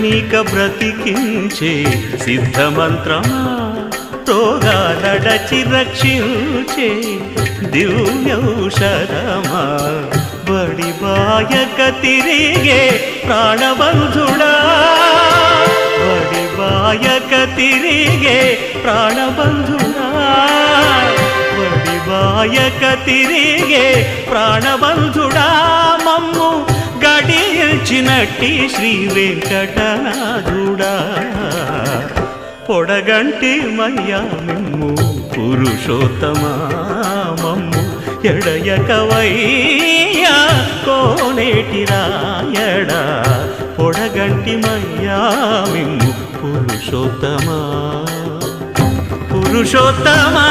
నీక బ్రతికించే సిద్ధమంత్రమా రోగాలడచి రక్షించే దివ్యౌషధమా బడి బాయక తిరిగే ప్రాణబంధుడా బడి బాయక తిరిగే ప్రాణబంధుడా బడి బాయక తిరిగే ప్రాణబంధుడా మమ్ము గడిచినట్టి శ్రీ వెంకటనాథుడా పొడగంటి మయ్యా మిమ్ము పురుషోత్తమా మమ్ము ఎడయకవయ్యా కోనేటి రాయడా పొడగంటి మయ్యా మిమ్ము పురుషోత్తమా పురుషోత్తమా